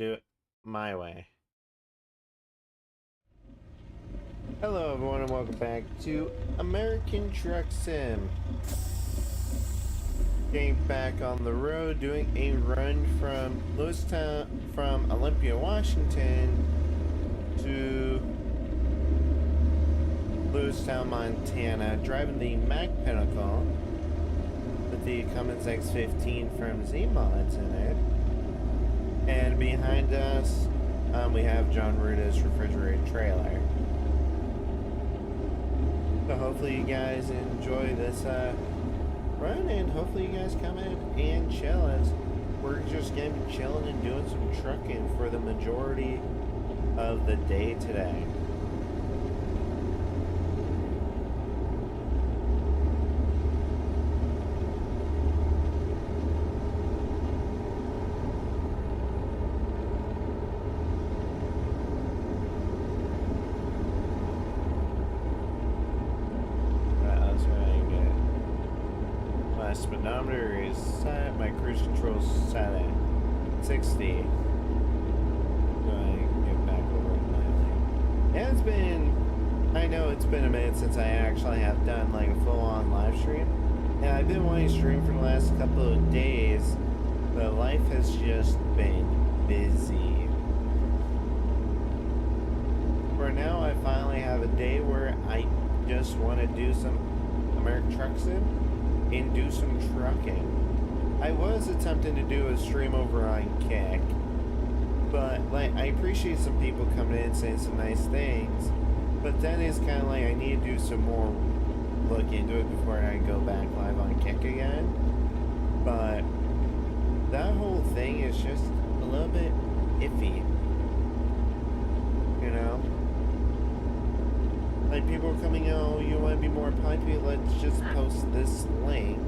do it my way. Hello everyone and welcome back to American Truck Sim. Getting back on the road, doing a run from from Olympia, Washington to Lewistown, Montana, driving the Mac Pinnacle with the Cummins X15 from Z-Mods in it. And behind us, we have John Ruta's refrigerated trailer. So hopefully you guys enjoy this run, and hopefully you guys come in and chill, as we're just gonna be chilling and doing some trucking for the majority of the day today. Speedometer is set, my cruise control is set at 60. Get back over it lightly. Yeah, it's been, I know it's been a minute since I actually have done like a full-on live stream. And I've been wanting to stream for the last couple of days, but life has just been busy. For now, I finally have a day where I just want to do some American Truck Sim and do some trucking. I was attempting to do a stream over on Kick, but like I appreciate some people coming in saying some nice things, but then it's kind of like I need to do some more look into it before I go back live on Kick again. But that whole thing is just a little bit iffy, you know? Like, people are coming, oh, you want to be more popular, let's just post this link.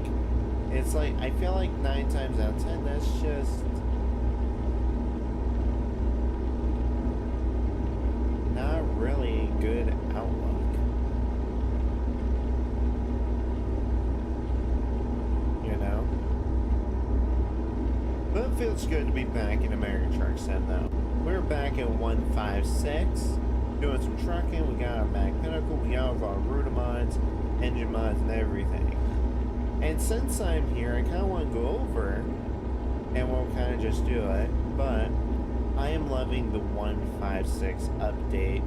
It's like, I feel like 9 times out of 10, that's just not really a good outlook. You know? But it feels good to be back in American Truck Sim, though. We're back in 156. Doing some trucking, we got our Mac Pinnacle, we got our Ruta mods, engine mods, and everything. And since I'm here, I kind of want to go over, and we'll kind of just do it, but I am loving the 156 update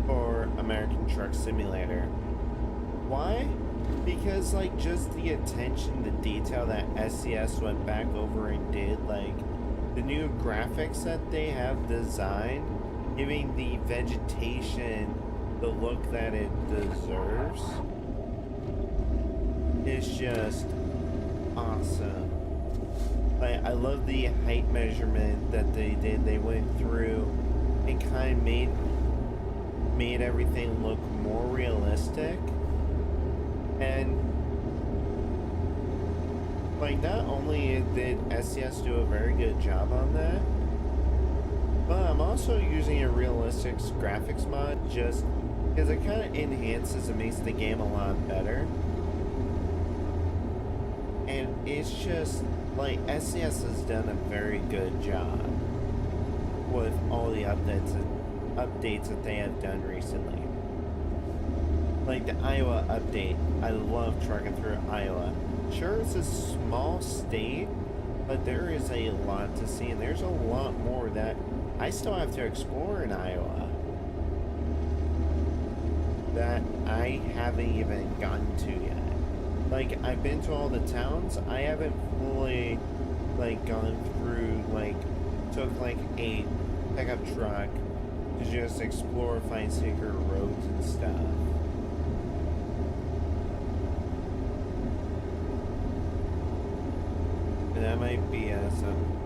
for American Truck Simulator. Why? Because, like, just the attention to detail that SCS went back over and did, like, the new graphics that they have designed, giving the vegetation the look that it deserves, is just awesome. I love the height measurement that they did. They went through and kind of made everything look more realistic. And like, not only did SCS do a very good job on that, but I'm also using a realistic graphics mod just because it kind of enhances and makes the game a lot better. And it's just like SCS has done a very good job with all the updates that they have done recently. Like the Iowa update, I love trucking through Iowa. Sure, it's a small state, but there is a lot to see, and there's a lot more that I still have to explore in Iowa that I haven't even gotten to yet. Like, I've been to all the towns, I haven't fully, like, gone through, like, took, like, a pickup truck to just explore, find secret roads and stuff. And that might be some...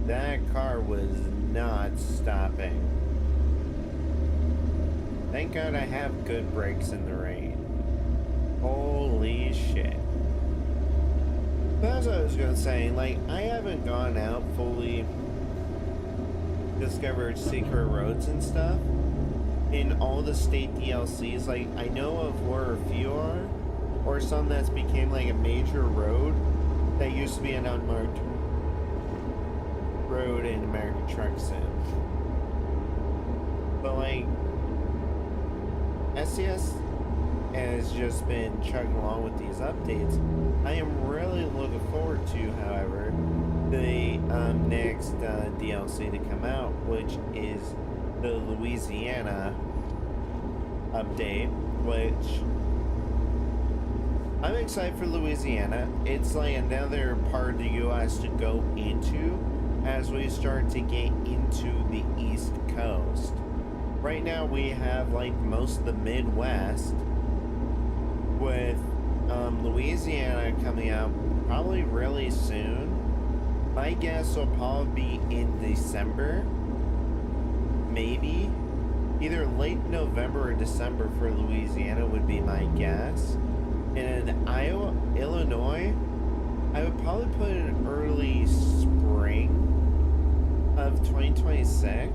That car was not stopping. Thank God I have good brakes in the rain. Holy shit. But as I was gonna say, like, I haven't gone out fully discovered secret roads and stuff in all the state DLCs. Like, I know of where a few are, or some that's became like a major road that used to be an unmarked road in American Truck Sim. But like, SCS has just been chugging along with these updates. I am really looking forward to, however, the next DLC to come out, which is the Louisiana update, which I'm excited for. Louisiana. It's like another part of the U.S. to go into as we start to get into the East Coast. Right now we have like most of the Midwest, with Louisiana coming out probably really soon. My guess will probably be in December, maybe either late November or December for Louisiana would be my guess. And in Iowa, Illinois, I would probably put in early spring of 2026.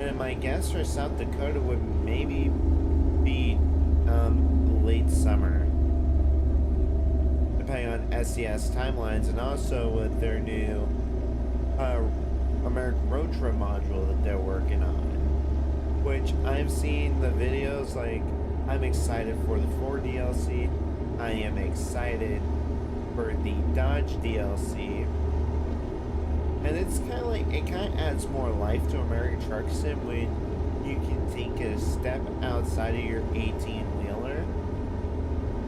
And my guess for South Dakota would maybe be late summer, depending on SCS timelines, and also with their new American Road Trip module that they're working on, which I've seen the videos. Like, I'm excited for the Ford DLC. I am excited for the Dodge DLC. And it's kind of like, it kind of adds more life to American Truck Sim when you can take a step outside of your 18-wheeler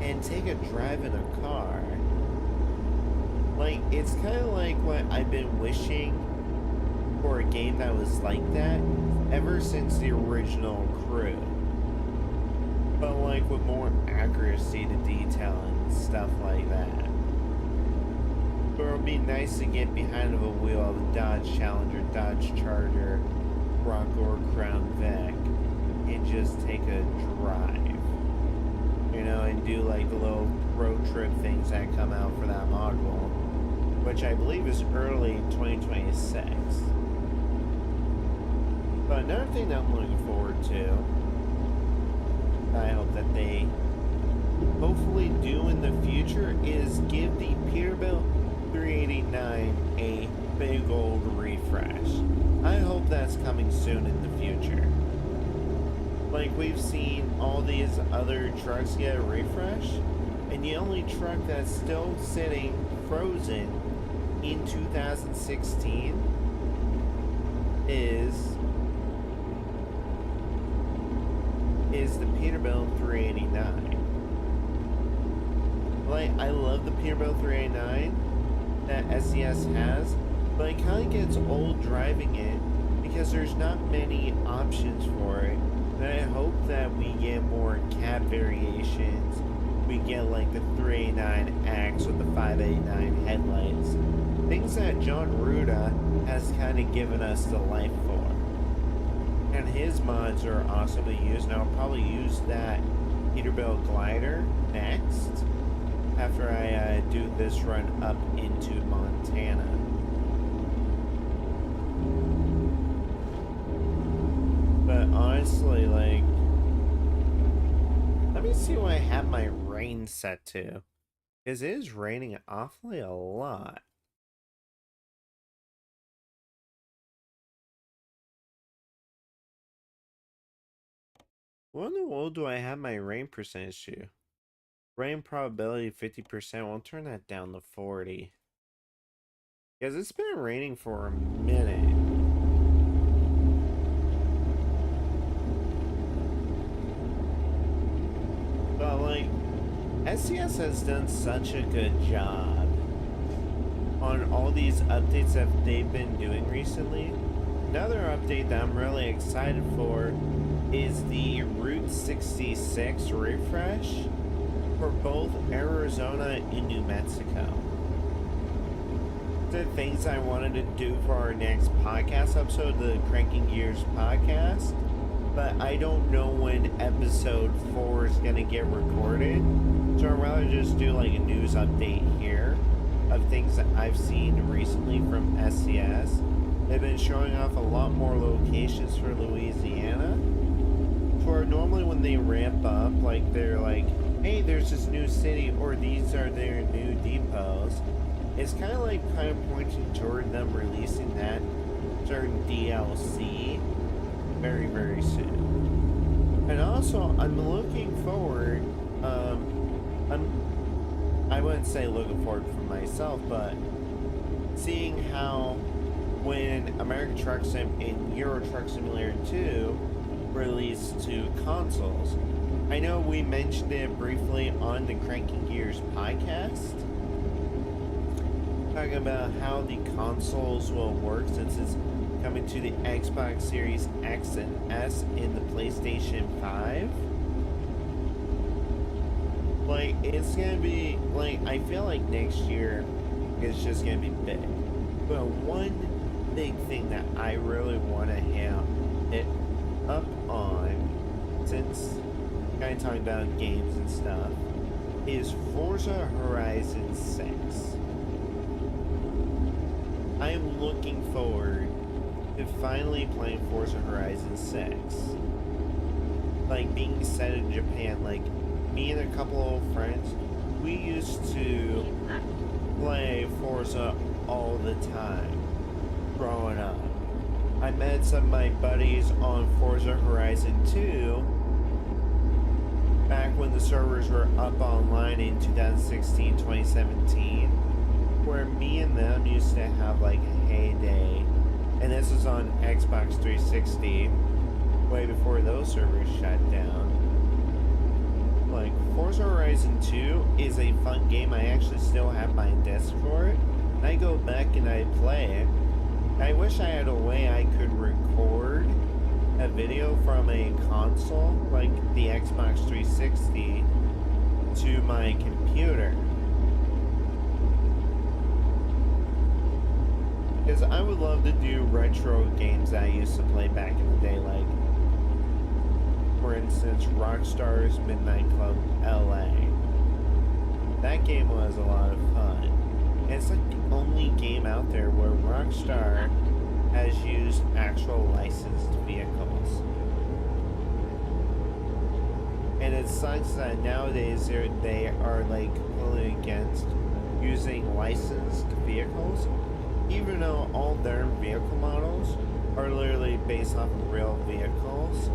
and take a drive in a car. Like, it's kind of like what I've been wishing for a game that was like that ever since the original Crew. But like with more accuracy to detail and stuff like that. But it would be nice to get behind of a wheel of a Dodge Challenger, Dodge Charger, Bronco, or Crown Vic and just take a drive. You know, and do like the little road trip things that come out for that module, which I believe is early 2026. But another thing that I'm looking forward to, I hope that they hopefully do in the future, is give the Peterbilt 389 a big old refresh. I hope that's coming soon in the future. Like, we've seen all these other trucks get a refresh, and the only truck that's still sitting frozen in 2016 is the Peterbilt 389. Like, I love the Peterbilt 389 that SCS has, but it kind of gets old driving it because there's not many options for it. And I hope that we get more cab variations. We get like the 389X with the 589 headlights. Things that John Ruda has kind of given us the life for. And his mods are awesome to use. And I'll probably use that Peterbilt glider next after I do this run up into Montana. But honestly, like, let me see what I have my rain set to, because it is raining awfully a lot. What in the world do I have my rain percentage to? Rain probability 50%. We'll turn that down to 40. Because it's been raining for a minute. But like, SCS has done such a good job on all these updates that they've been doing recently. Another update that I'm really excited for is the Route 66 refresh for both Arizona and New Mexico. The things I wanted to do for our next podcast episode, the Cranky Gears podcast, but I don't know when episode 4 is going to get recorded, so I'd rather just do like a news update here of things that I've seen recently from SCS. They've been showing off a lot more locations for Louisiana. For normally when they ramp up, like they're like, hey, there's this new city, or these are their new depots. it's kind of pointing toward them releasing that certain DLC very, very soon. And also, I'm looking forward, I wouldn't say looking forward for myself, but seeing how when American Truck Sim and Euro Truck Simulator 2 released to consoles. I know we mentioned it briefly on the Cranky Gears podcast, talking about how the consoles will work since it's coming to the Xbox Series X and S in the PlayStation 5. Like, it's gonna be, like, I feel like next year it's just gonna be big. But one big thing that I really want to have it up on, since kind of talking about games and stuff, is Forza Horizon 6. I am looking forward to finally playing Forza Horizon 6. Like, being set in Japan, like, me and a couple of friends, we used to play Forza all the time growing up. I met some of my buddies on Forza Horizon 2 back when the servers were up online in 2016, 2017, where me and them used to have like a heyday. And this was on Xbox 360, way before those servers shut down. Like, Forza Horizon 2 is a fun game. I actually still have my disc for it. And I go back and I play it. I wish I had a way I could record a video from a console, like the Xbox 360, to my computer. Because I would love to do retro games that I used to play back in the day, like, for instance, Rockstar's Midnight Club LA. That game was a lot of fun. And it's like the only game out there where Rockstar has used actual licensed vehicles. And it sucks that nowadays they are like completely against using licensed vehicles, even though all their vehicle models are literally based off of real vehicles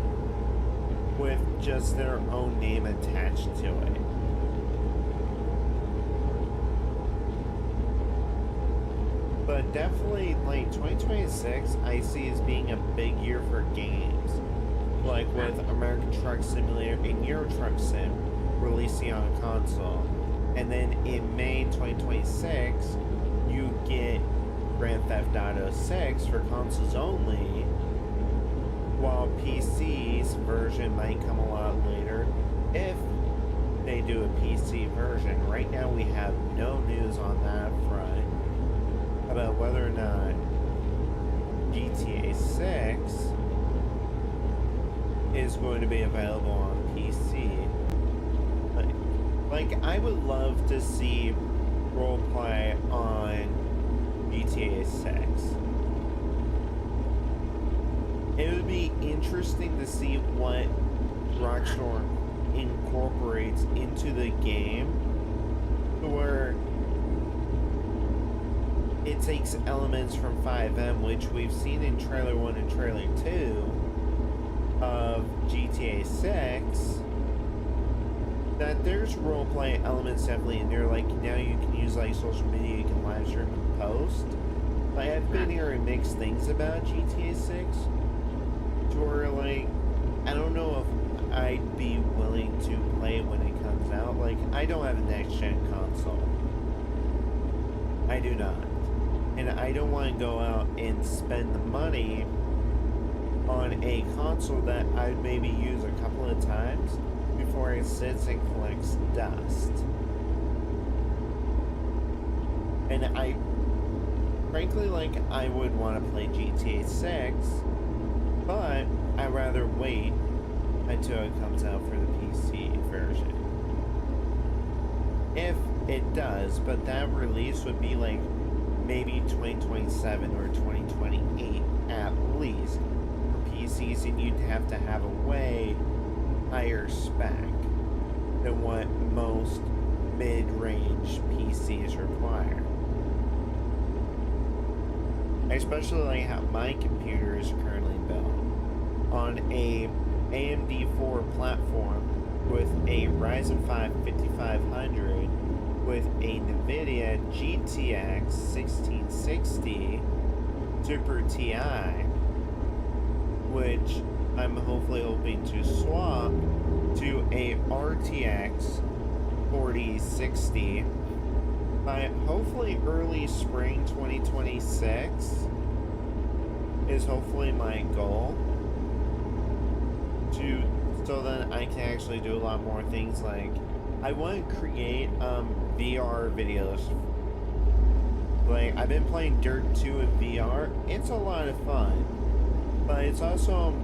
with just their own name attached to it. But definitely, like, 2026 I see as being a big year for games, like with American Truck Simulator and Euro Truck Sim releasing on a console. And then in May 2026 you get Grand Theft Auto 6 for consoles only, while PC's version might come a lot later if they do a PC version. Right now we have no news on that front about whether or not GTA 6 is going to be available on PC. Like, I would love to see roleplay on GTA 6. It would be interesting to see what Rockstar incorporates into the game, where it takes elements from 5M, which we've seen in Trailer 1 and Trailer 2 of GTA 6, that there's roleplay elements definitely in there. Like, now you can use like social media, you can live stream and post. Like, I've been hearing mixed things about GTA 6, to where, like, I don't know if I'd be willing to play it when it comes out. Like, I don't have a next-gen console. I do not. And I don't want to go out and spend the money on a console that I'd maybe use a couple of times before it sits and collects dust. And I, frankly, like, I would want to play GTA 6, but I'd rather wait until it comes out for the PC version. If it does, but that release would be like maybe 2027 or 2028 at least for PCs, and you'd have to have a way higher spec than what most mid-range PCs require. I especially like how my computer is currently built on a AMD 4 platform with a Ryzen 5 5500 with a NVIDIA GTX 1660 Super TI, which I'm hopefully hoping to swap to a RTX 4060 by hopefully early spring 2026 is hopefully my goal, to so then I can actually do a lot more things. Like I want to create VR videos. Like I've been playing Dirt 2 in VR. It's a lot of fun, but it's also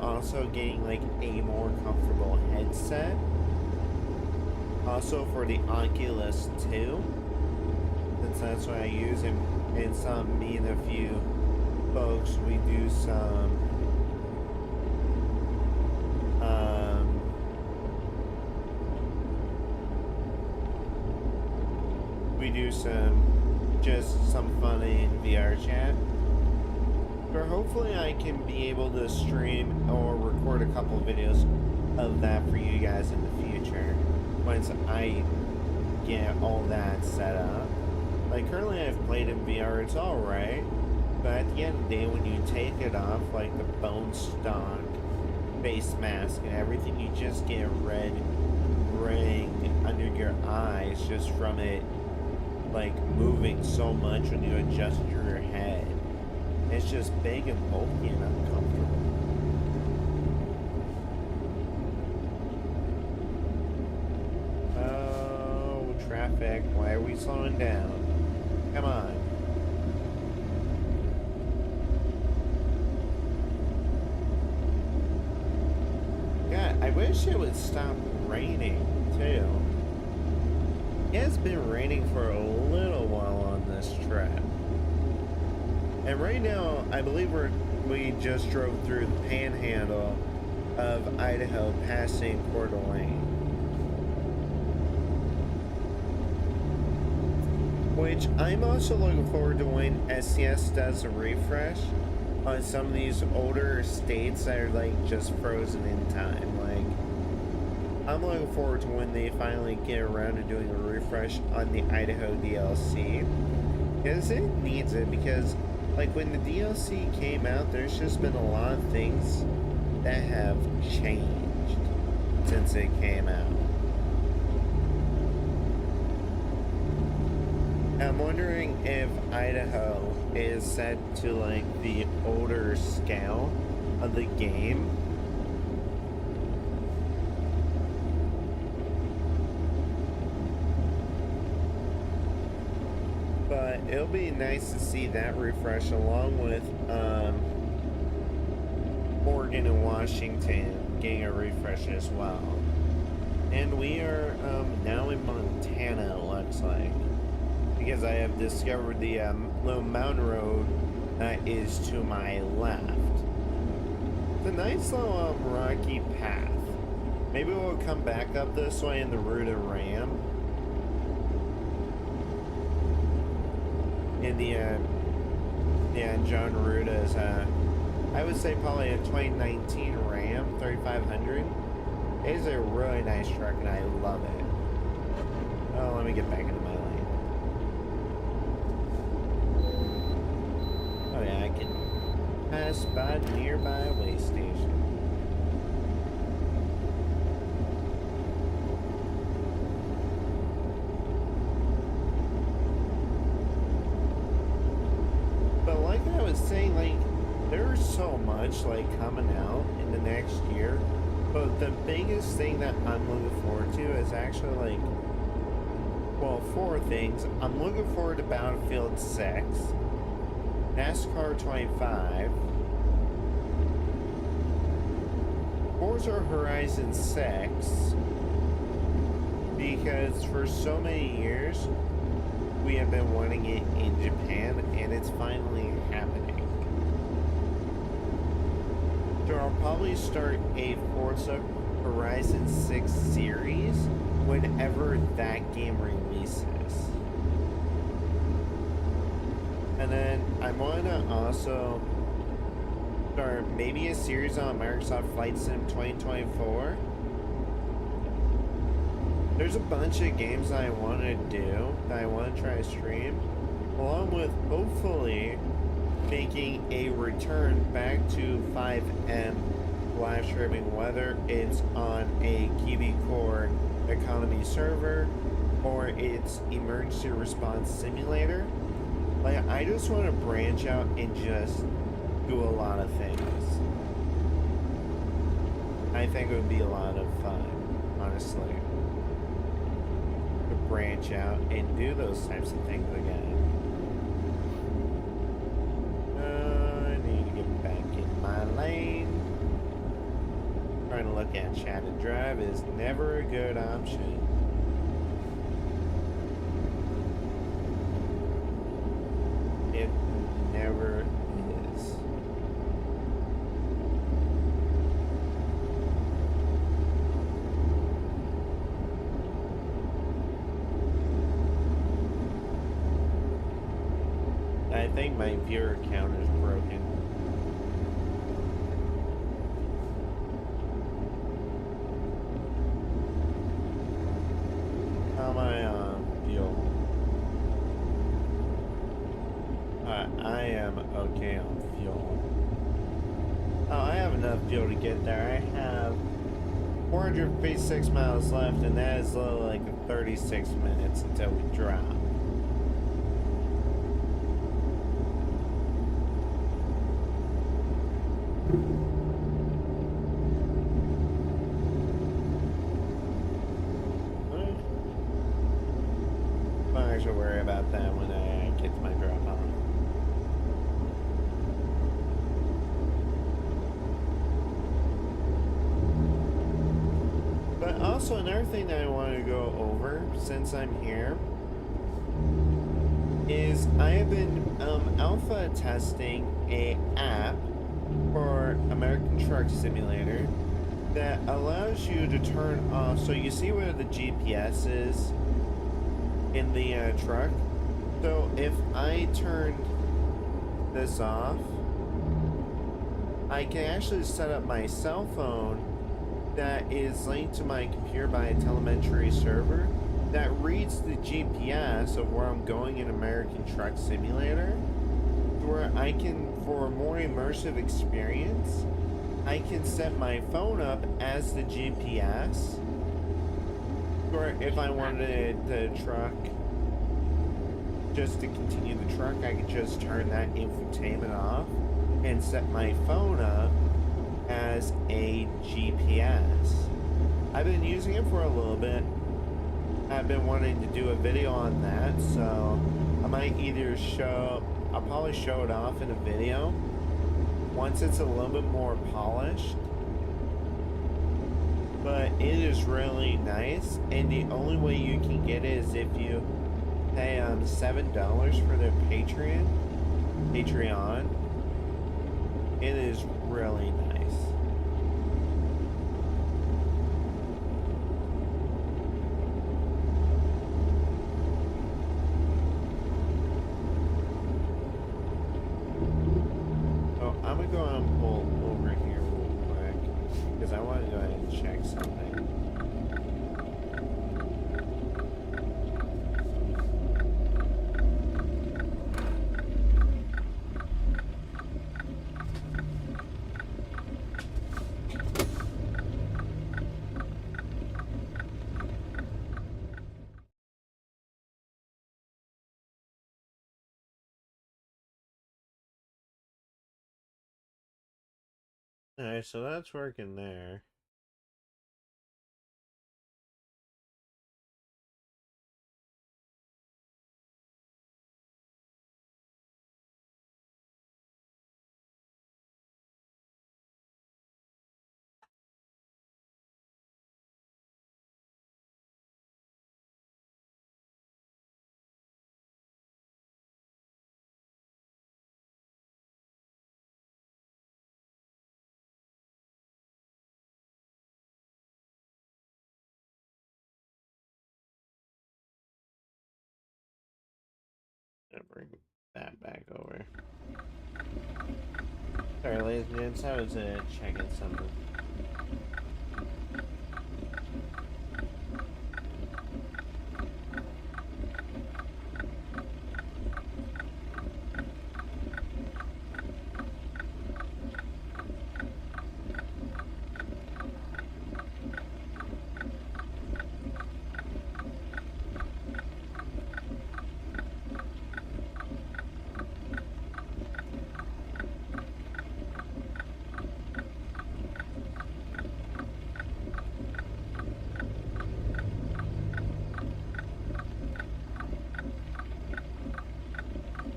also getting like a more comfortable headset. Also for the Oculus 2, since that's what I use, and some me and a few folks, we do some just some fun in VR chat. Or hopefully I can be able to stream or record a couple videos of that for you guys in the future once I get all that set up. Like currently I've played in VR, it's alright, but at the end of the day when you take it off, like the bone stock face mask and everything, you just get a red ring under your eyes just from it like moving so much when you adjust your head. It's just big and bulky and uncomfortable. Oh, traffic. Why are we slowing down? Come on. God, I wish it would stop raining, too. It has been raining for a little while on this trip. And right now, I believe we just drove through the panhandle of Idaho, passing Coeur d'Alene. Which I'm also looking forward to when SCS does a refresh on some of these older states that are like just frozen in time. Like, I'm looking forward to when they finally get around to doing a refresh on the Idaho DLC. Because it needs it, because like when the DLC came out, there's just been a lot of things that have changed since it came out. I'm wondering if Idaho is set to like the older scale of the game. But it'll be nice to see that refresh along with Oregon and Washington getting a refresh as well. And we are now in Montana, it looks like, because I have discovered the little mountain road that is to my left. It's a nice little rocky path. Maybe we'll come back up this way in the route of Ram. In the John Ruta's, I would say probably a 2019 Ram 3500. It is a really nice truck and I love it. Oh, let me get back into my lane. Oh yeah, I can pass by nearby way station. But like I was saying, like, there's so much like coming out in the next year. But the biggest thing that I'm looking forward to is actually like, well, 4 things. I'm looking forward to Battlefield 6, NASCAR 25, Forza Horizon 6, because for so many years we have been wanting it in Japan and it's finally happening. So I'll probably start a Forza Horizon 6 series whenever that game releases. And then I want to also start maybe a series on Microsoft Flight Sim 2024. There's a bunch of games I want to do that I want to try to stream, along with hopefully making a return back to 5M live streaming, whether it's on a Kiwi Core economy server or it's emergency response simulator. Like, I just want to branch out and just do a lot of things. I think it would be a lot of fun, honestly, to branch out and do those types of things again. I need to get back in my lane. Trying to look at chat and drive is never a good option. It never is. I think my viewer count is broken. How am I on fuel? I am okay on fuel. Oh, I have enough fuel to get there. I have 456 miles left, and that is like 36 minutes until we drop. I should worry about that when I get to my drop off. But also another thing that I want to go over since I'm here is I have been alpha testing a app for American Truck Simulator that allows you to turn off. So you see where the GPS is in the truck. So if I turn this off, I can actually set up my cell phone that is linked to my computer by a telemetry server that reads the GPS of where I'm going in American Truck Simulator, where I can, for a more immersive experience, I can set my phone up as the GPS, or if I wanted the truck just to continue the truck, I could just turn that infotainment off and set my phone up as a GPS. I've been using it for a little bit. I've been wanting to do a video on that, so I might either I'll probably show it off in a video once it's a little bit more polished. But it is really nice, and the only way you can get it is if you pay $7 for their Patreon. It is really nice. So I'm gonna go and pull over here real quick because I want to go ahead and check something. Alright, so that's working there. that back over. Sorry, ladies and gents, I was checking something.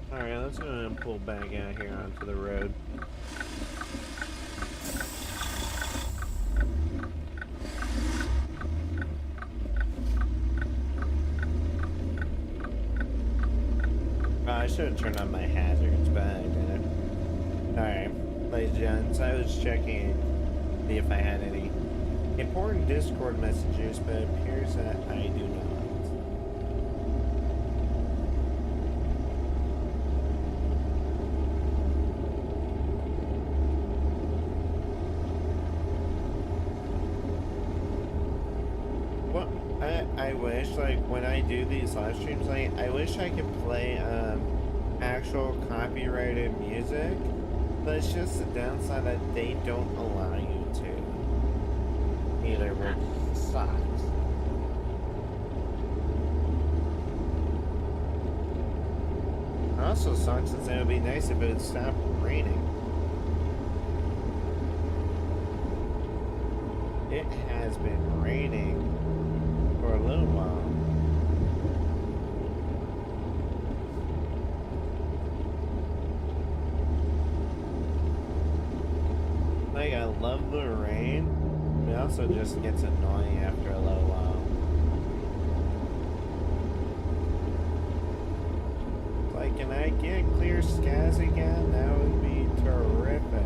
Alright, let's go and pull back out here onto the road. I should have turned on my hazards, but I didn't. Alright, ladies and gents, I was checking to see if I had any important Discord messages, but it appears that I do not. I wish, like, when I do these live streams, like, I wish I could play, actual copyrighted music, but it's just the downside that they don't allow you to. Either, which sucks. It also sucks since it would be nice if it would stop raining. It has been raining for a little while. Like, I love the rain, but it also just gets annoying after a little while. Like, can I get clear skies again? That would be terrific.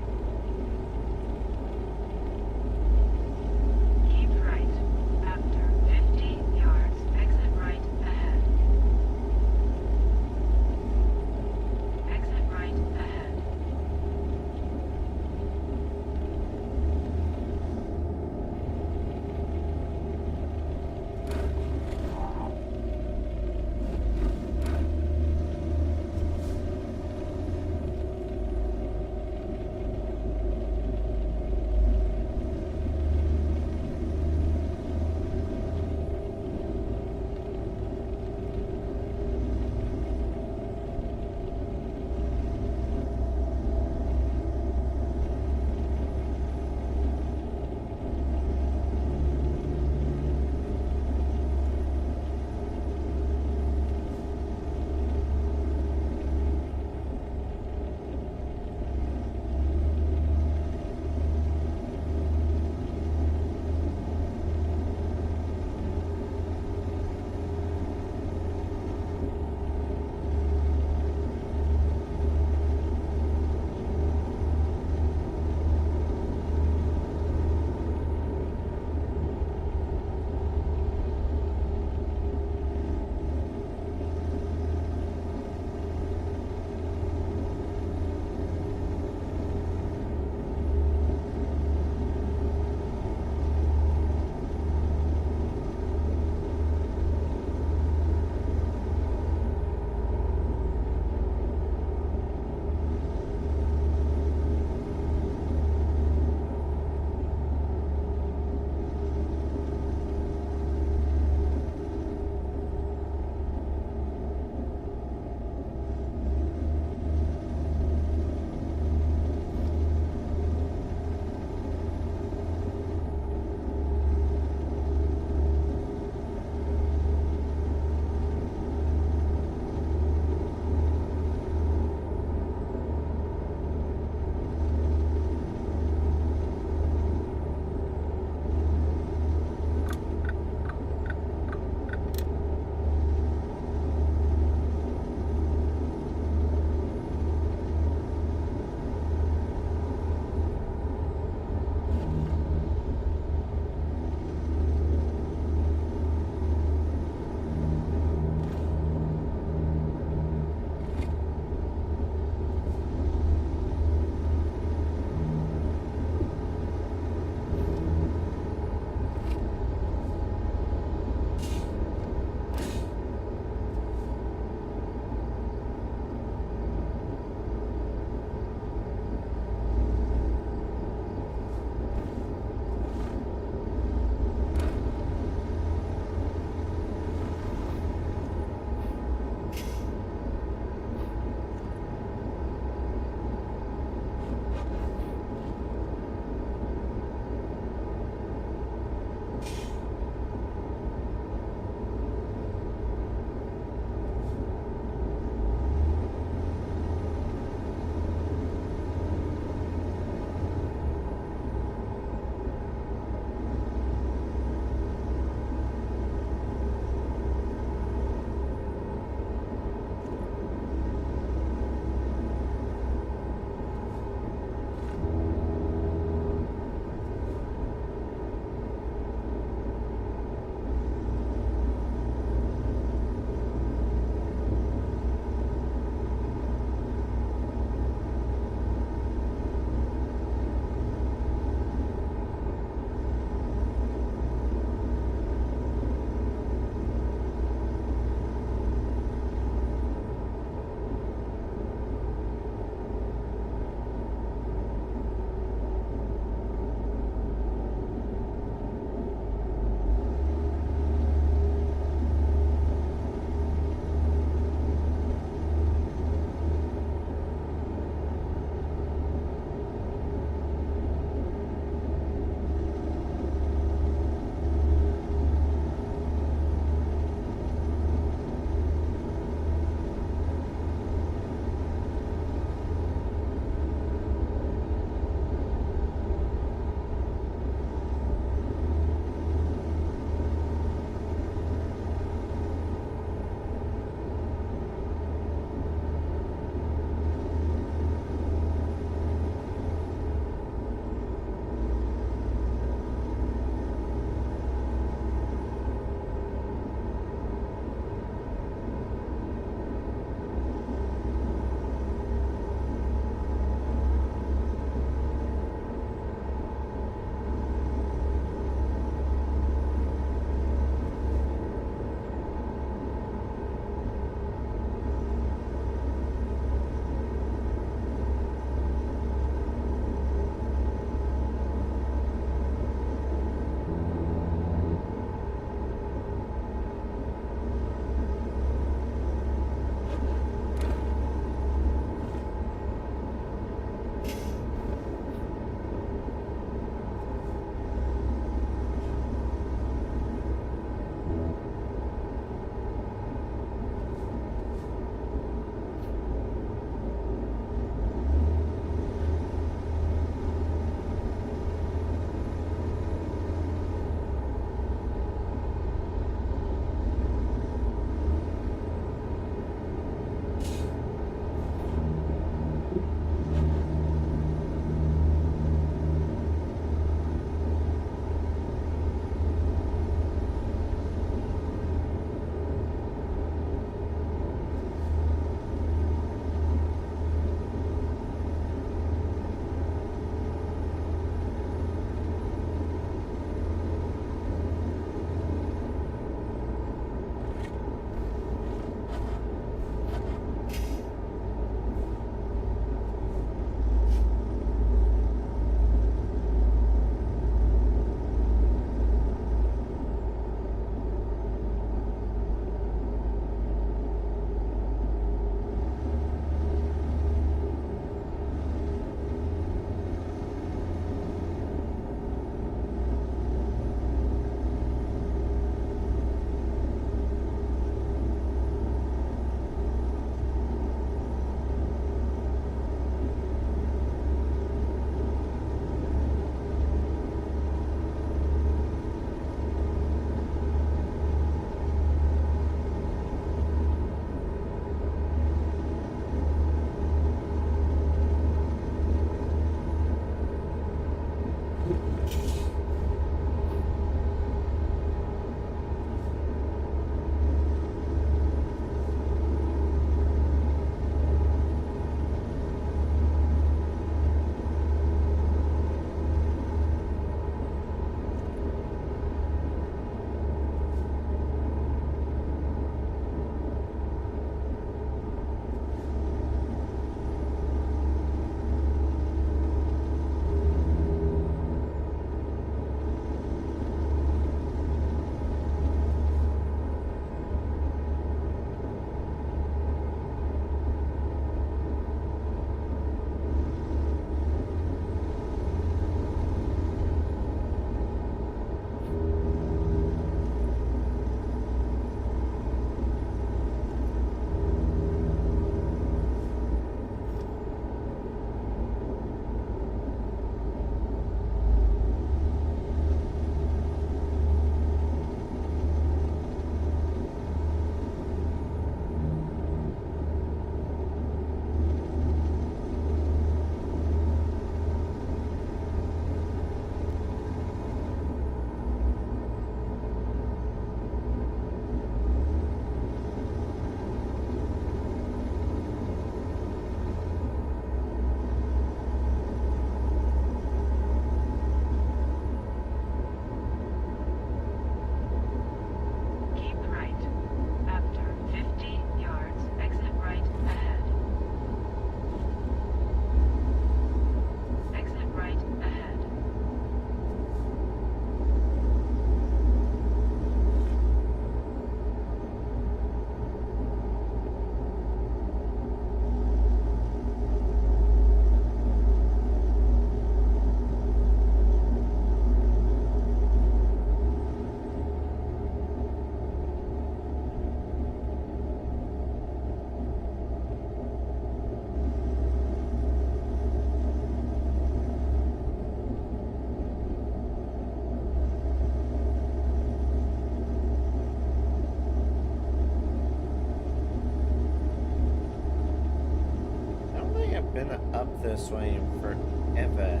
up this way in forever.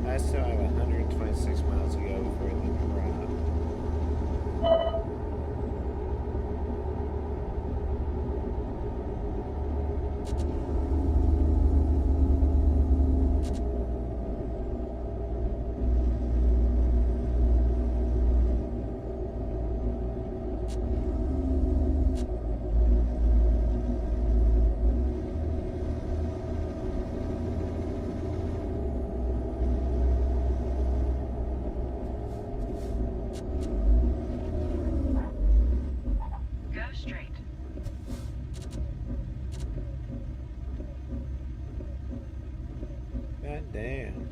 I still have 126 miles to go before the drop. God damn.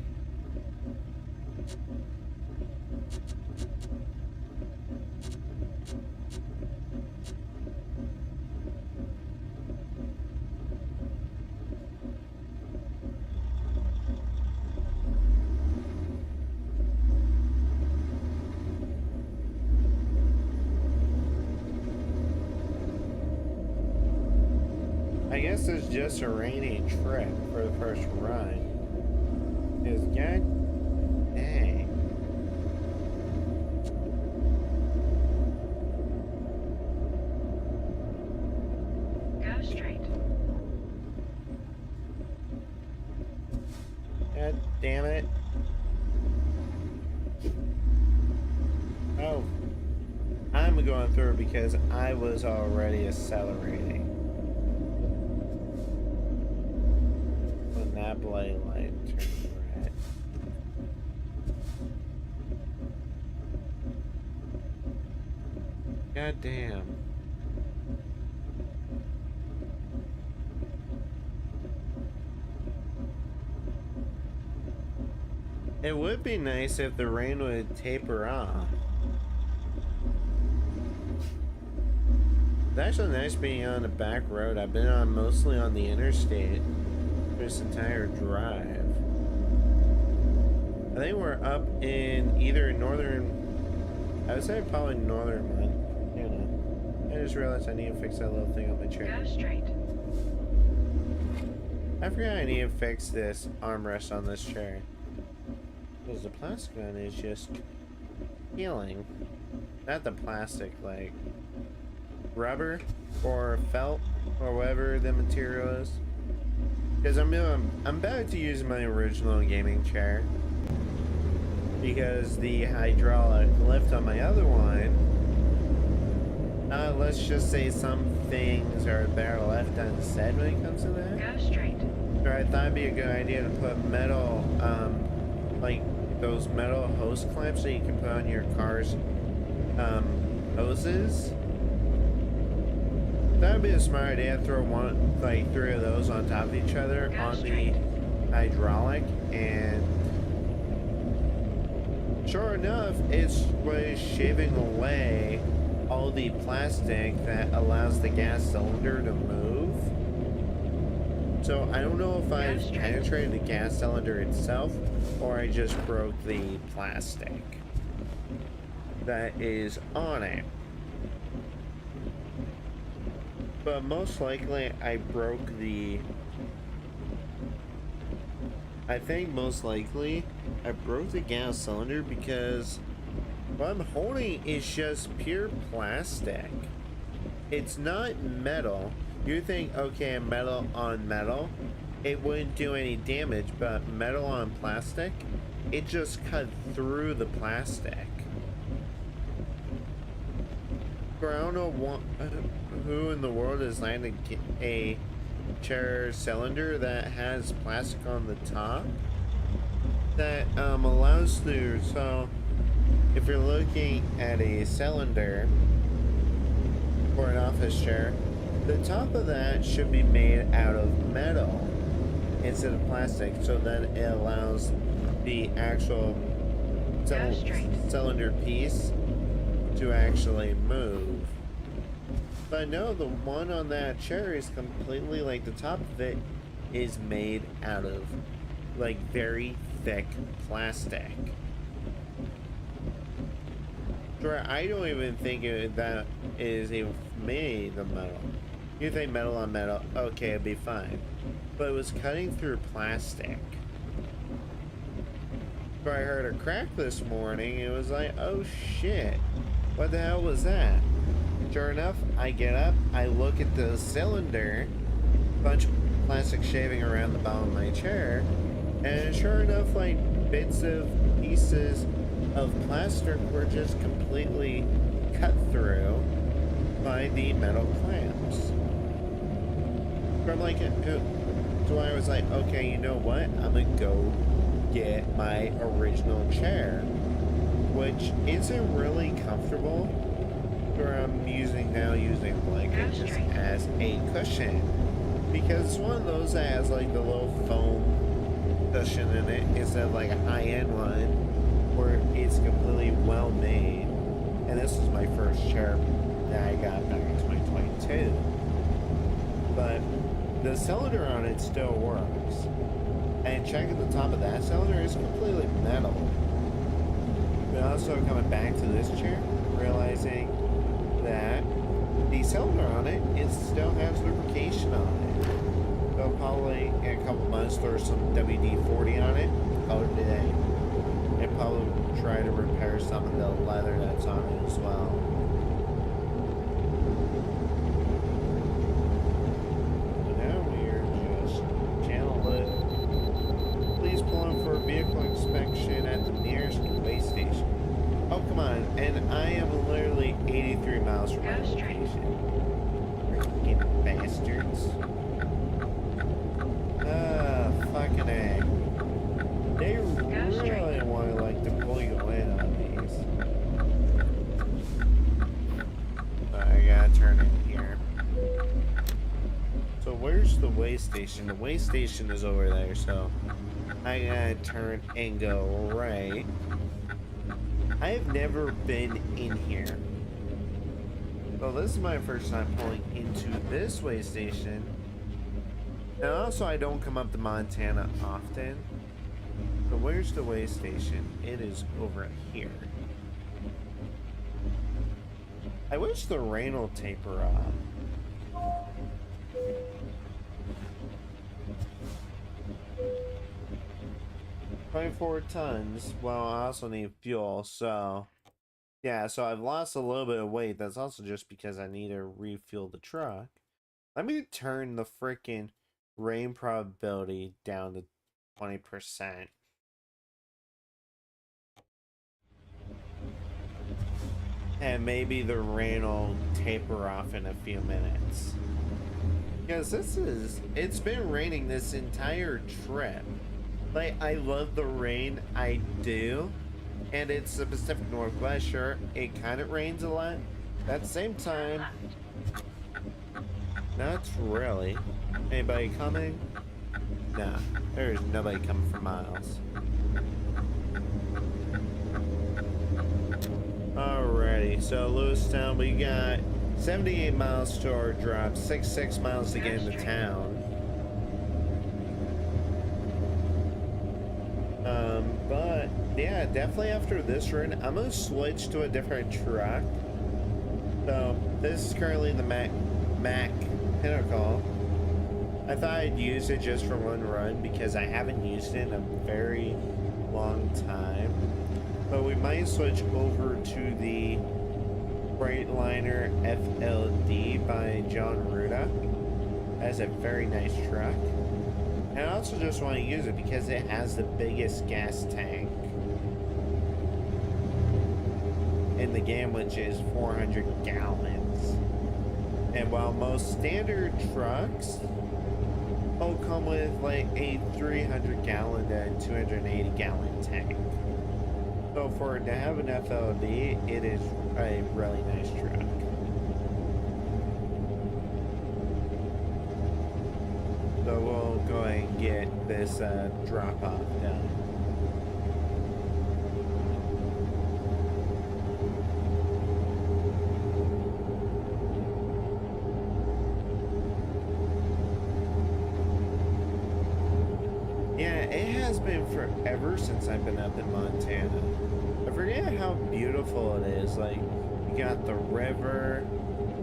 I guess it's just a rainy trip for the first run. Is god dang. Go straight. God damn it. Oh. I'm going through because I was already accelerating. When that blade light turned red. God damn. It would be nice if the rain would taper off. It's actually nice being on the back road. I've been on mostly on the interstate this entire drive. I think we're up in either northern, I would say probably northern one. You know, I just realized I need to fix that little thing on my chair. Go straight. I forgot I need to fix this armrest on this chair. Because the plastic one is just peeling. Not the plastic, like rubber or felt or whatever the material is. Because I'm about to use my original gaming chair. Because the hydraulic lift on my other one, let's just say some things are better left unsaid when it comes to that. Go straight. So I thought it'd be a good idea to put metal, like those metal hose clamps that you can put on your car's hoses. That would be a smart idea. Throw like three of those on top of each other on the hydraulic, and sure enough, it's was shaving away all the plastic that allows the gas cylinder to move. So I don't know if I penetrated the gas cylinder itself or I just broke the plastic that is on it. But most likely I broke the... I think most likely I broke the gas cylinder because what I'm holding is just pure plastic. It's not metal. You think, okay, metal on metal, it wouldn't do any damage, but metal on plastic, it just cut through the plastic. I don't know who in the world is landing a chair cylinder that has plastic on the top that allows through. So if you're looking at a cylinder for an office chair, the top of that should be made out of metal instead of plastic, so that it allows the actual cylinder piece to actually move. But no, the one on that chair is completely, like, the top of it is made out of, like, very thick plastic. Sure, I don't even think that is even made of metal. You think metal on metal, okay, it'd be fine. but it was cutting through plastic. So I heard a crack this morning. It was like, oh shit, what the hell was that? Sure enough, I get up, I look at the cylinder, bunch of plastic shaving around the bottom of my chair, and sure enough, like bits of pieces of plastic were just completely cut through by the metal clamps. So I'm like, so I was like, okay, you know what? I'm gonna go get my original chair, which isn't really comfortable. Where I'm using a blanket just as a cushion, because it's one of those that has like the little foam cushion in it instead of like a high-end one where it's completely well made. And this is my first chair that I got back in 2022, but the cylinder on it still works. And checking the top of that cylinder is completely metal. But also coming back to this chair, realizing that the cylinder on it still has lubrication on it. So probably in a couple months throw some WD-40 on it, call it a day. And probably try to repair some of the leather that's on it as well. So now we are just channeling. Please pull in for a vehicle inspection at the nearest way station. Oh, come on. And I am literally 83 miles from my location. Freaking bastards. Ah, fucking A. They really want to, like, to pull you in on these. I gotta turn in here. So where's the way station? The way station is over there, so I gotta turn and go right. I have never been in here. Well, this is my first time pulling into this way station. And also, I don't come up to Montana often. So where's the way station? It is over here. I wish the rain will taper off. 24 tons. Well, I also need fuel, so yeah, so I've lost a little bit of weight. That's also just because I need to refuel the truck. Let me turn the freaking rain probability down to 20%. And maybe the rain will taper off in a few minutes. Because it's been raining this entire trip. Like, I love the rain, I do. And it's the Pacific Northwest, sure, it kind of rains a lot. At the same time, not really. Anybody coming? Nah, there's nobody coming for miles. Alrighty, so Lewistown, we got 78 miles to our drop, 66 miles to get into town. But yeah, definitely after this run, I'm gonna switch to a different truck. So this is currently the Mac Pinnacle. I thought I'd use it just for one run because I haven't used it in a very long time. But we might switch over to the Freightliner FLD by John Ruda. That's a very nice truck. And I also just want to use it because it has the biggest gas tank in the game, which is 400 gallons. And while most standard trucks will come with like a 300 gallon and 280 gallon tank. So for it to have an FLD, it is a really nice truck. So we'll go ahead and get this drop off done. Yeah, it has been forever since I've been up in Montana. I forget how beautiful it is. Like, you got the river,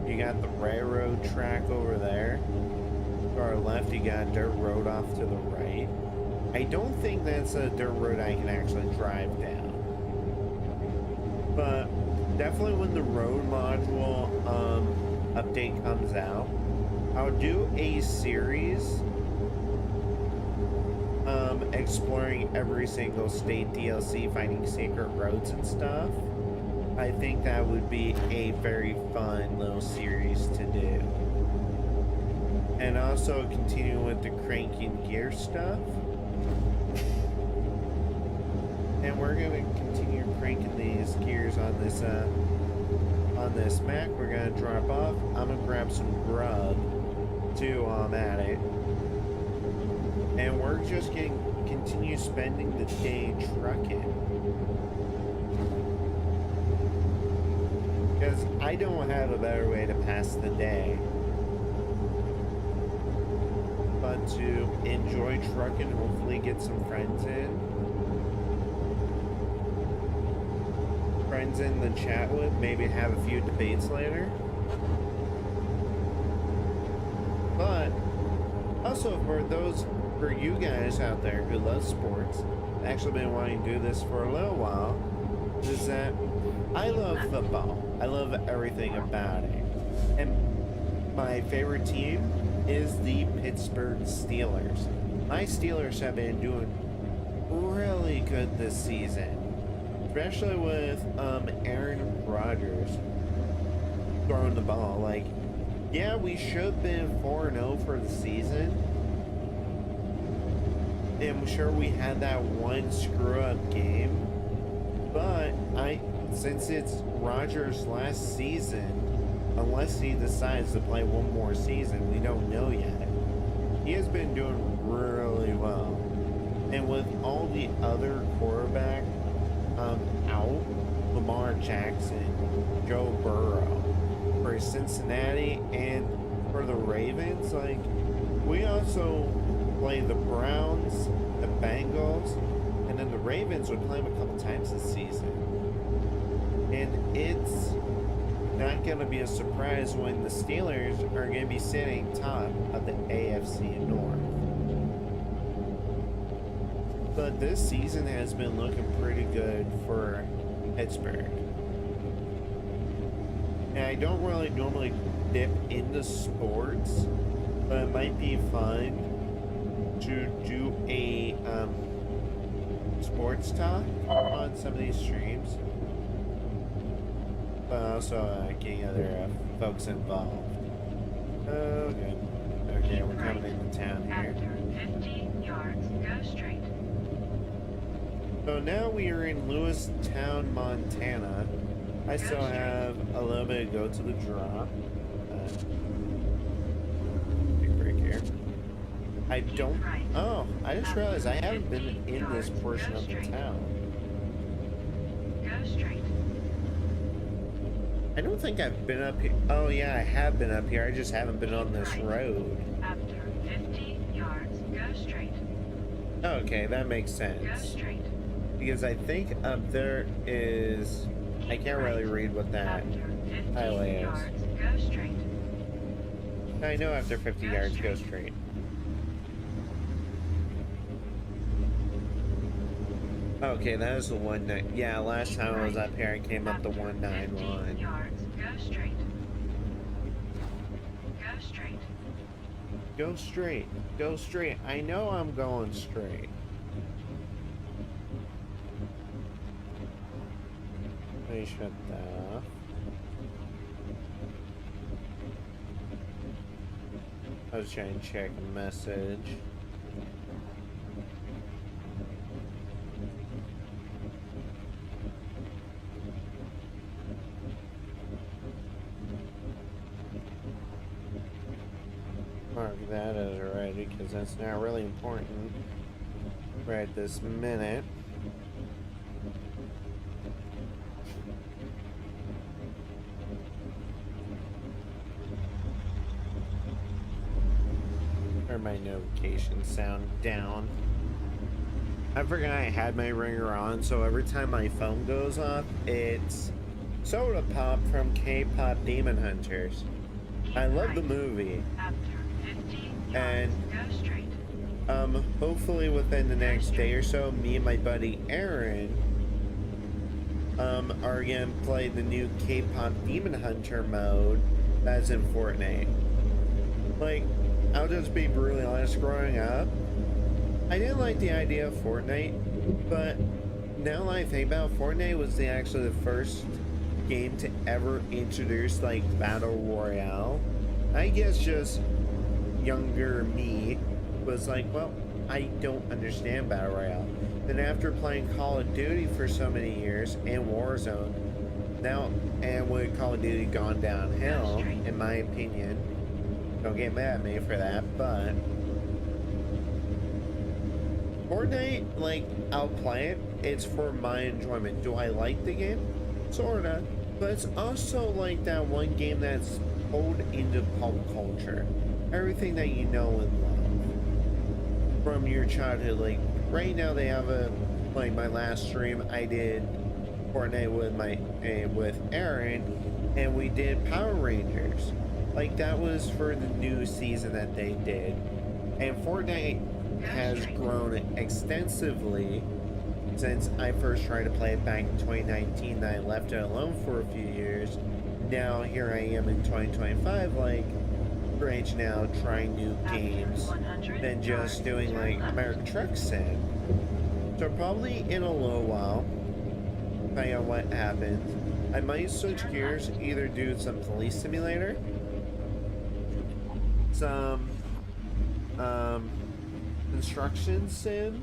you got the railroad track over there. To our left, you got a dirt road off to the right. I don't think that's a dirt road I can actually drive down. But definitely when the road module update comes out, I'll do a series exploring every single state DLC, finding secret roads and stuff. I think that would be a very fun little series to do. And also continue with the Cranky and gear stuff. And we're gonna continue cranking these gears on this Mac. We're gonna drop off. I'm gonna grab some grub too while I'm at it. And we're just gonna continue spending the day trucking. Because I don't have a better way to pass the day but to enjoy trucking, hopefully get some friends in the chat with, maybe have a few debates later. But also for you guys out there who love sports, I've actually been wanting to do this for a little while, is that I love football. I love everything about it. And my favorite team is the Pittsburgh Steelers. My Steelers have been doing really good this season. Especially with Aaron Rodgers throwing the ball. Like, yeah, we should have been 4-0 for the season. And I'm sure we had that one screw-up game. But since it's Rodgers' last season, unless he decides to play one more season, we don't know yet. He has been doing really well. And with all the other quarterbacks out, Lamar Jackson, Joe Burrow, for Cincinnati and for the Ravens, like, we also play the Browns, the Bengals, and then the Ravens would play them a couple times this season. And it's not going to be a surprise when the Steelers are going to be sitting top of the AFC North. But this season has been looking pretty good for Pittsburgh. And I don't really normally dip into sports, but it might be fun to do a sports talk on some of these streams. But also getting other folks involved. Oh, good. Okay, we're coming into town here. After 50 yards, go straight. So now we are in Lewistown, Montana. I still have a little bit to go to the drop. Big break here. I don't... Oh, I just realized I haven't been in this portion of the town. Go straight. I don't think I've been up here. Oh yeah, I have been up here. I just haven't been on this road. After 50 yards, go straight. Okay, that makes sense. Go straight. Because I think up there is... I can't really read what that highway is. Yards, go straight. I know after 50 yards, go straight. Okay, that was the 19. Yeah, last time I was up here, I came up the 191. Yards, go straight. Go straight. Go straight. Go straight. I know I'm going straight. Let me shut that off. I was trying to check a message. Mark that as already, because that's not really important right this minute. Turn my notification sound down. I forgot I had my ringer on, so every time my phone goes off, it's Soda Pop from K-Pop Demon Hunters. I love the movie. After 50 And Go straight. hopefully within the next day or so, me and my buddy Aaron are gonna play the new K-pop Demon Hunter mode that's in Fortnite. Like, I'll just be brutally honest, growing up, I didn't like the idea of Fortnite, but now that I think about it, Fortnite was actually the first game to ever introduce like Battle Royale. I guess just younger me was like, well, I don't understand Battle Royale. Then after playing Call of Duty for so many years and Warzone, now, and with Call of Duty gone downhill, in my opinion, don't get mad at me for that, but Fortnite, like, I'll play it. It's for my enjoyment. Do I like the game? Sorta. But it's also like that one game that's pulled into pop culture. Everything that you know and love from your childhood. Like, right now they have a, like, my last stream I did Fortnite with Aaron, and we did Power Rangers. Like, that was for the new season that they did. And Fortnite has grown extensively since I first tried to play it back in 2019. I left it alone for a few years. Now here I am in 2025, like branching out, trying new games, than just doing like American Truck Sim. So probably in a little while, depending on what happens, I might switch gears, either do some police simulator, some construction sim,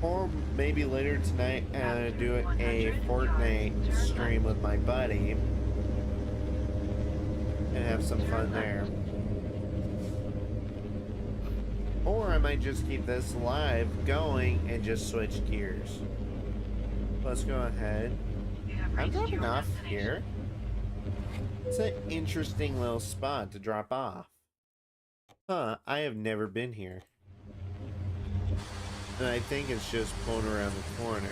or maybe later tonight do a Fortnite stream with my buddy and have some fun there. Or I might just keep this live going and just switch gears. Let's go ahead. I'm dropping off here. It's an interesting little spot to drop off. Huh, I have never been here. And I think it's just pulling around the corner.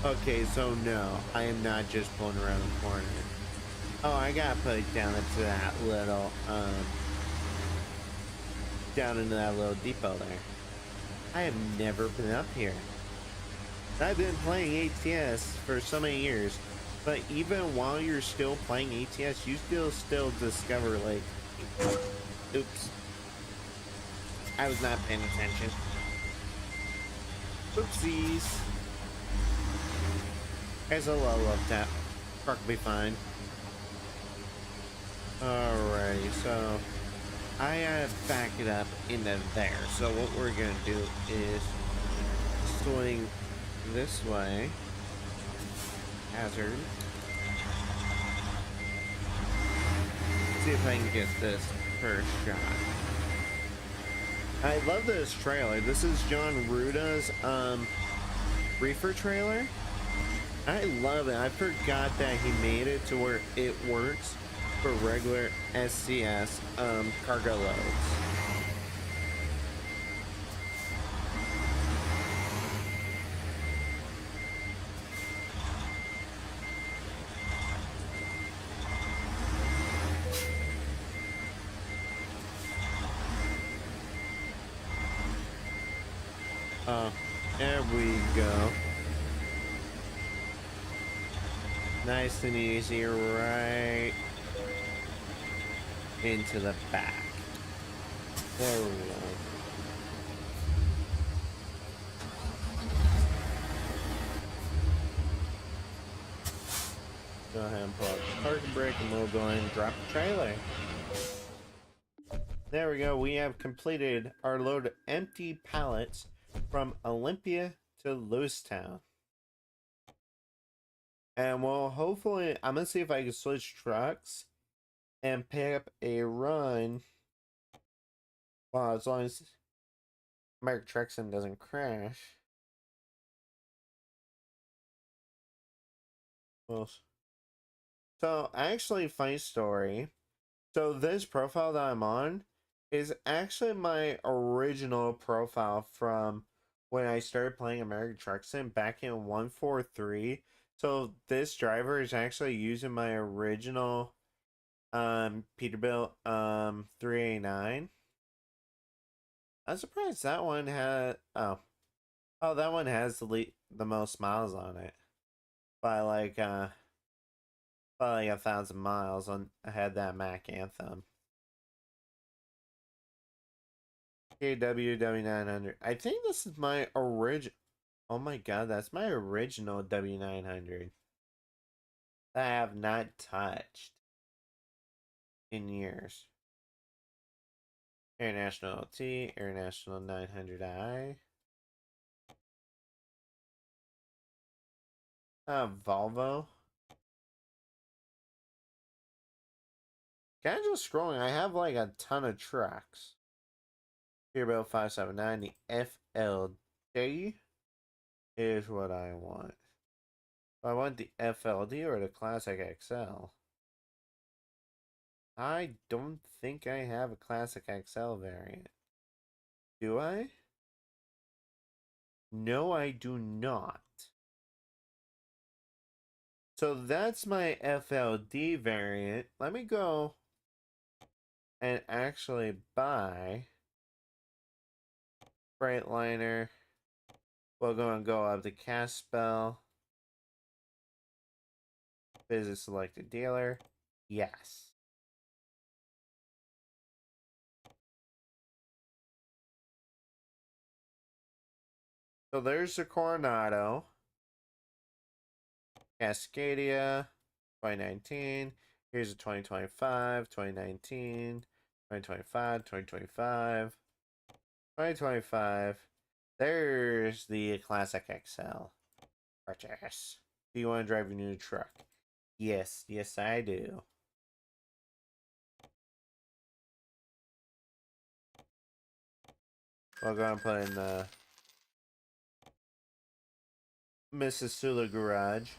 Alright. Okay, so no, I am not just pulling around the corner. Oh, I gotta put it down into that little, down into that little depot there. I have never been up here. I've been playing ATS for so many years, but even while you're still playing ATS, you still discover, like, oops, I was not paying attention. Oopsies. There's a level up tap. Truck will be fine. Alrighty, so I gotta back it up into there. So what we're gonna do is swing this way. Hazard. See if I can get this first shot. I love this trailer. This is John Ruda's reefer trailer. I love it. I forgot that he made it to where it works for regular SCS cargo loads. There we go. Nice and easy, right into the back. There we go. Go ahead and pull out the parking brake and we'll go ahead and drop the trailer. There we go. We have completed our load of empty pallets from Olympia to Lewistown. And well, hopefully, I'm gonna see if I can switch trucks and pick up a run. Well, as long as American Truck Sim doesn't crash. Well, so actually, funny story. So this profile that I'm on is actually my original profile from when I started playing American Truck Sim back in 1.4.3. So this driver is actually using my original Peterbilt 389. I'm surprised that one had that one has the most miles on it by like 1,000 miles on. I had that Mac Anthem. KW W900. I think this is my original. Oh my god, that's my original W900 that I have not touched in years. International T, International 900i. Volvo. Casual scrolling, I have like a ton of trucks. Peterbilt 579, the FLD is what I want. I want the FLD or the Classic XL. I don't think I have a Classic XL variant. Do I? No, I do not. So that's my FLD variant. Let me go and actually buy Freightliner. We're going to go up to Cash Spell. Visit selected dealer. Yes. So there's the Coronado. Cascadia, 2019. Here's the 2025, 2019, 2025, 2025, 2025. There's the Classic XL. Purchase. Do you want to drive your new truck? Yes, yes I do. We'll go and put in the Mrs. Sula garage.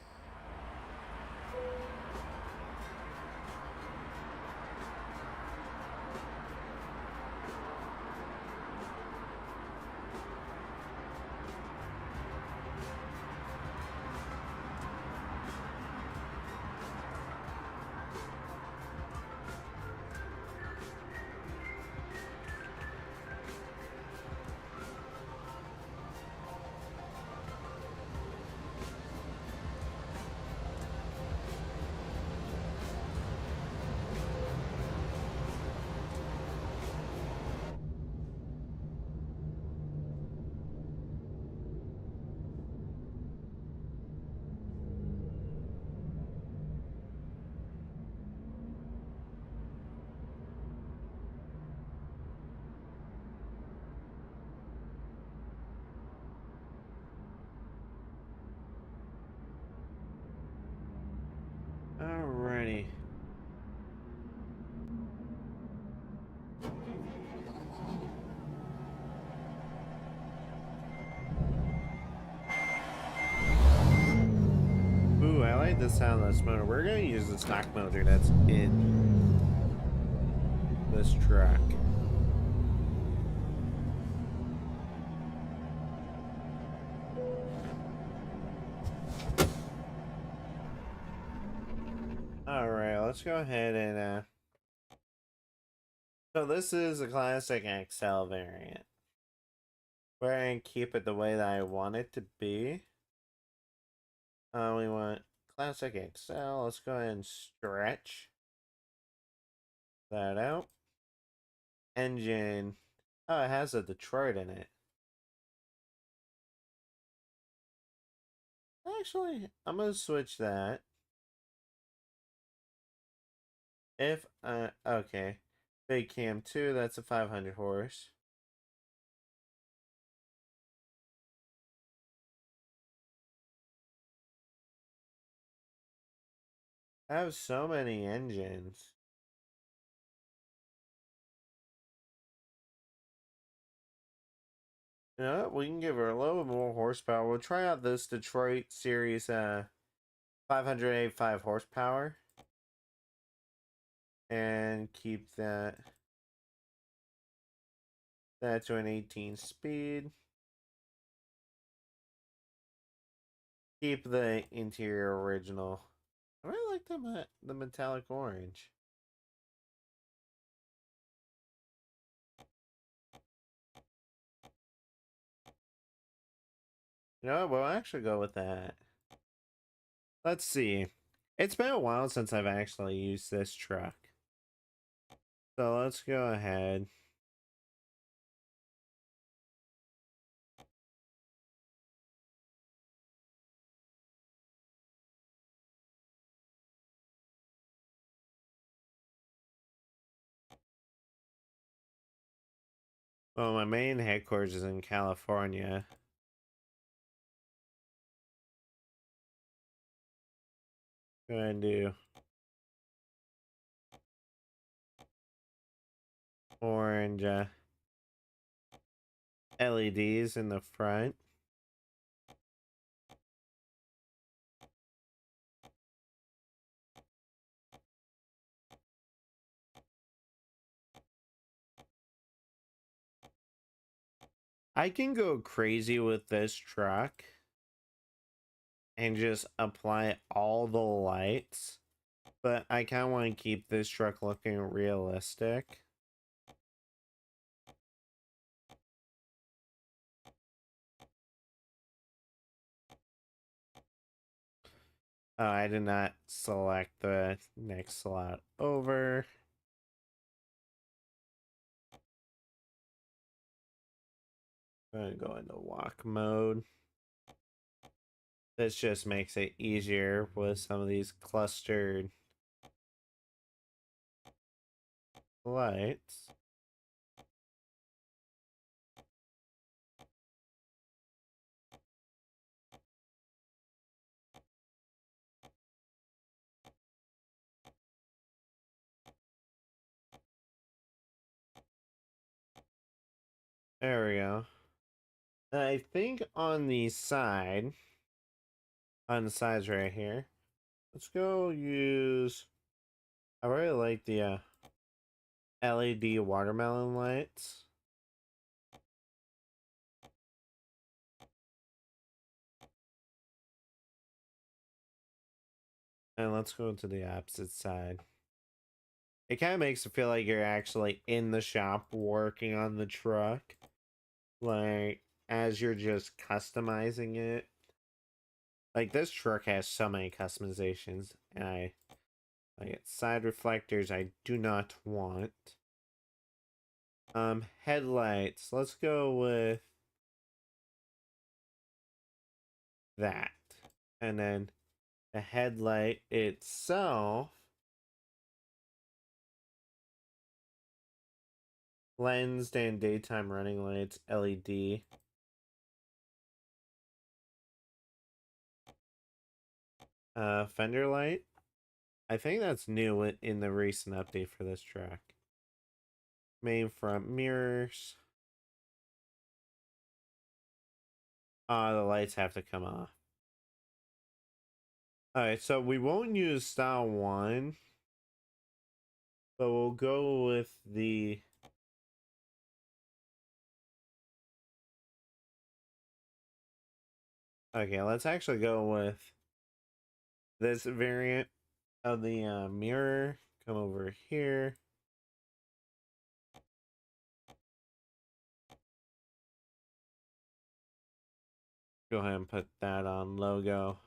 Alrighty. Ooh, I like the sound of this motor. We're gonna use the stock motor that's in this truck. Alright, let's go ahead and so this is a Classic XL variant. We're gonna keep it the way that I want it to be. We want Classic XL. Let's go ahead and stretch that out. Engine. Oh, it has a Detroit in it. Actually, I'm gonna switch that. If okay. Big Cam 2, that's a 500 horse. I have so many engines. You know what? We can give her a little bit more horsepower. We'll try out this Detroit Series 585 horsepower. And keep that to an 18 speed. Keep the interior original. I really like the metallic orange. You know what? We'll actually go with that. Let's see. It's been a while since I've actually used this truck. So let's go ahead. Well, my main headquarters is in California. Go ahead and do orange LEDs in the front. I can go crazy with this truck and just apply all the lights, but I kind of want to keep this truck looking realistic. I did not select the next slot over. I'm going to go into walk mode. This just makes it easier with some of these clustered lights. There we go. I think on the side, on the sides right here, let's go use, I really like the LED watermelon lights. And let's go to the opposite side. It kind of makes it feel like you're actually in the shop working on the truck. Like, as you're just customizing it. Like, this truck has so many customizations. And I like it. Side reflectors, I do not want. Headlights. Let's go with that. And then the headlight itself, lensed and daytime running lights, LED. Fender light. I think that's new in the recent update for this track. Main front mirrors. The lights have to come off. Alright, so we won't use style 1. But we'll go with the... Okay, let's actually go with this variant of the mirror. Come over here. Go ahead and put that on logo.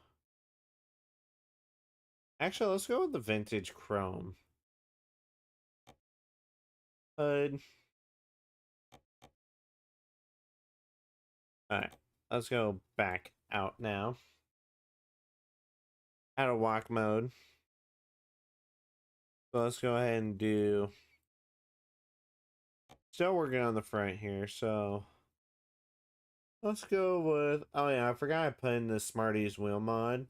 Actually, let's go with the vintage chrome. Hood. Alright, let's go back out now. Out of walk mode. So let's go ahead and do... Still working on the front here, so... Let's go with... Oh yeah, I forgot I put in the Smarties wheel mod.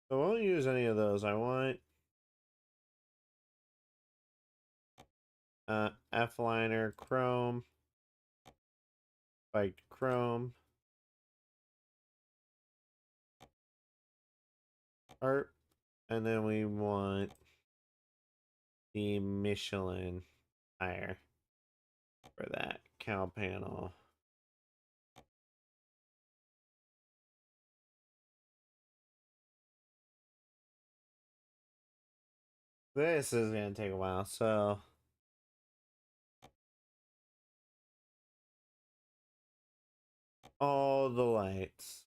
So I won't use any of those. I want... F-liner, chrome, spiked chrome, art, and then we want the Michelin tire for that cow panel. This is gonna take a while, so all the lights.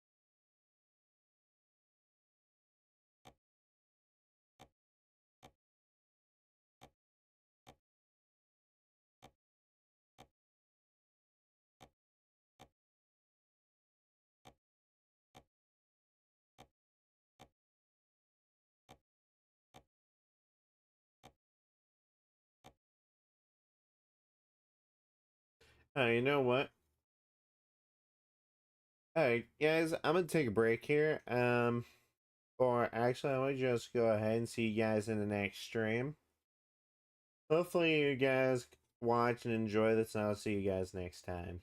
You know what? Alright, guys, I'm gonna take a break here. Or actually, I might just go ahead and see you guys in the next stream. Hopefully, you guys watch and enjoy this, and I'll see you guys next time.